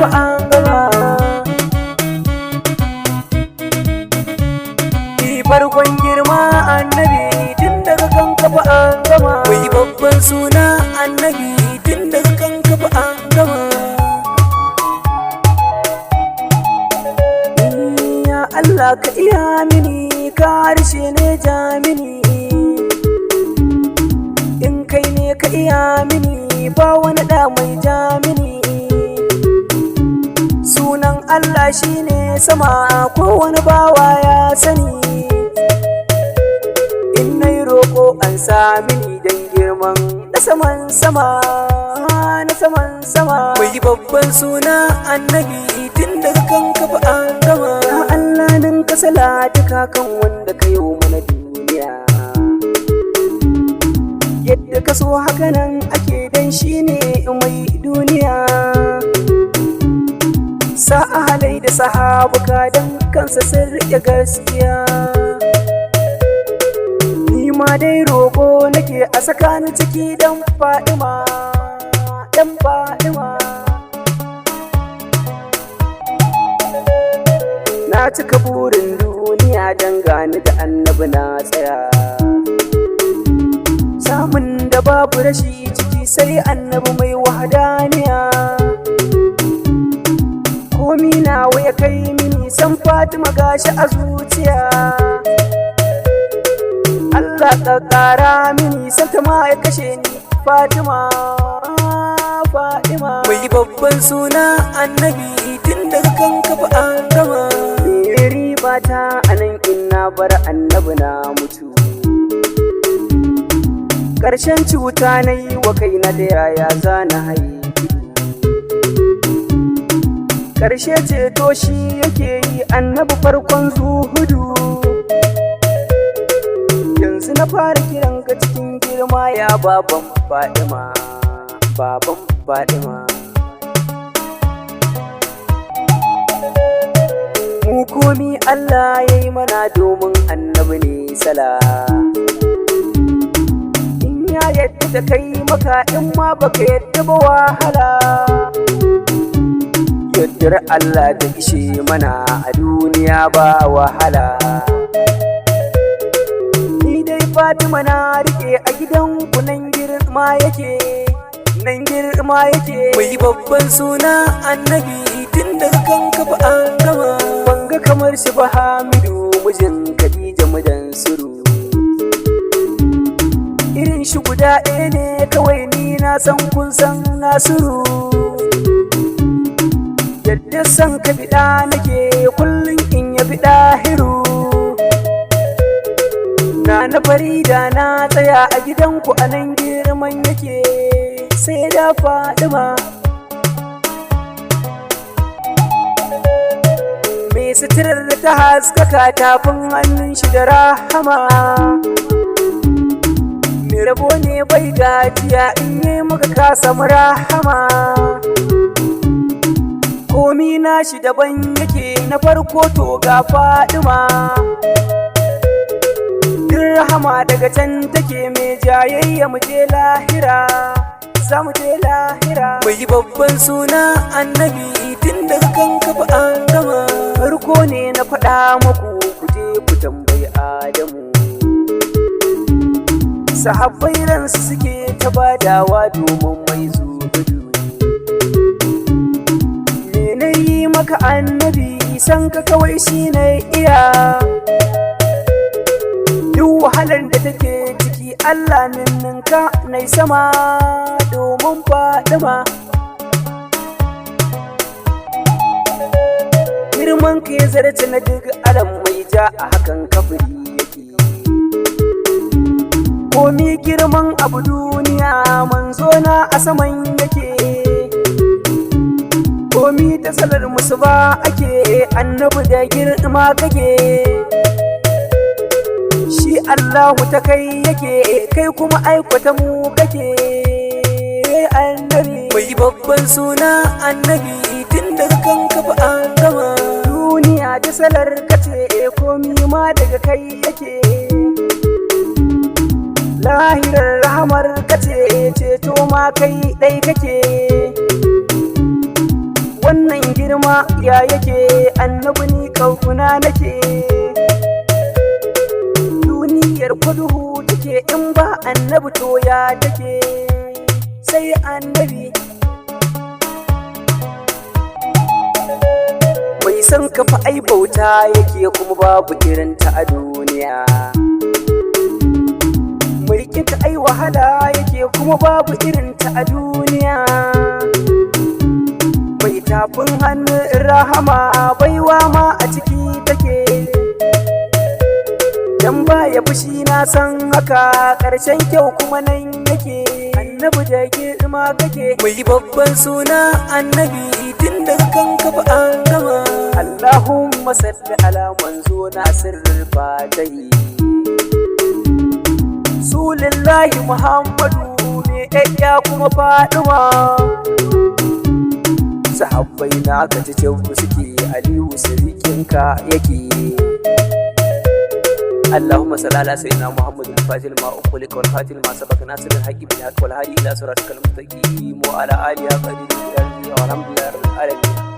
fa an gama. Farkon girma annabi tun daga kanka fa an gama. Wai babban suna annabi tun daga kanka fa an gama. Ya Allah ka iya mini, ka harshe ne ja mini. In kai ne ka iya mini, ba wani da mai ja mini. Sunan Allah shine sama, ko wani bawa ya sani. Roƙo an sami ni don girman na saman sama, na saman sama. Mai babban suna annabi tun daga kanka fa an gama. Ya Allah nan ka salatuka kan wanda ka yi mana duniya. Yadda ka so haka nan ake dan shi ne mai duniya. Sa'a halai da sahabuka don kansa sun riƙe gaskiya. Ma dai roƙo nake a sakani ciki dan Fadima, dan Fadima. Na cika burin duniya dan gani da annabi na tsaya. Samun da babu rashi ciki sai annabi mai wahadaniya. Komi nawa ya kai mini san Fatima gashi a zuciya. Allah ka ƙara mini santa ma ya kashe ni Fatima, Fatima. Mai babban suna annabi tun daga kanka fa an gama. Me riba ta anan in na bar annabi na mutu. Ƙarshen cuta na yi wa kaina da yaya za na haihu. Ƙarshe ceto shi yake yi annabi farkon zuhudu. Yanzu na fara kiran ka cikin girma ya baban Fadima, baban Fadima. Mu komi Allah ya yi mana domin annabi ne sala. In ya yadda da kai maka in ma baka yadda ba wahala. Yaddar Allah da ishe mana a duniya ba wahala. Fatima na rike a gidanku nan girma yake, nan girma yake. Mai babban suna annabi tun daga kanka fa an gama. Banga kamar shi ba Hamidu mijin Khadija mudan suru. Irin shi guda ɗaya ne kawai ni na san kun san Nasiru. Yadda san ka biɗa nake kullum in ya biɗa hiru. Na Farida na tsaya a gidanku a nan girman yake sai da Fadima. Mai suturar da ta haskaka tafin hannun shi da rahama. Mai rabo ne bai gajiya in yi muka kasa rahama. Komi na shi daban yake na farko to ga Fadima. Rahama daga can take mai jayayya mu je lahira, za mu je lahira. Mai babban suna annabi tun daga kanka fa an gama. Farko ne na faɗa muku ku je ku tambayi Adamu. Sahabbai ransu suke ta badawa domin mai zuhudu. Me na yi maka annabi san ka kawai shi na iya. Duk wahalar da take ciki Allah ninninka nai sama domin Fadima. Girman ka ya zarce na duk alam mai ja a hakan kafiri yake. Komi girman abu duniya manzo na a saman yake. Komi ta salar musu ba ake annabi da girma kake. Shi Allahu ta kai yake kai kuma aikwata mu kake annabi. Mai babban suna annabi tun daga kanka fa an gama. Duniya da salar kace komi ma daga kai yake. Lahirar rahamar kace ceto ma kai dai kake. Wannan sama ya yake, annabi ni kauna nake. Duniyar kuduhu take in ba annabi to ya take, sai annabi. Mai san kafa ai bauta yake kuma babu irin ta a duniya. Mai kinka ai wahala yake kuma babu irin ta a duniya. Mai tafin hannun rahama baiwa ma a ciki take. Dan baya fushi na san haka, ƙarshen kyau kuma nan yake. Annabi da girma kake, mai babban suna annabi tun daga kan kafa an gama. Allahumma salli ala manzo na sirrul fatahi. Sulillahi Muhammadu ne ɗaya kuma Faɗuma. Sahabbai na ka ci suke, Aliyu sirikinka yake. اللهم صل على سيدنا محمد الفاتح لما أغلق والخاتم لما سبق ناصر الحق بالحق والهادي إلى صراطك المستقيم وعلى آله قدير والحمد لله رب العالمين.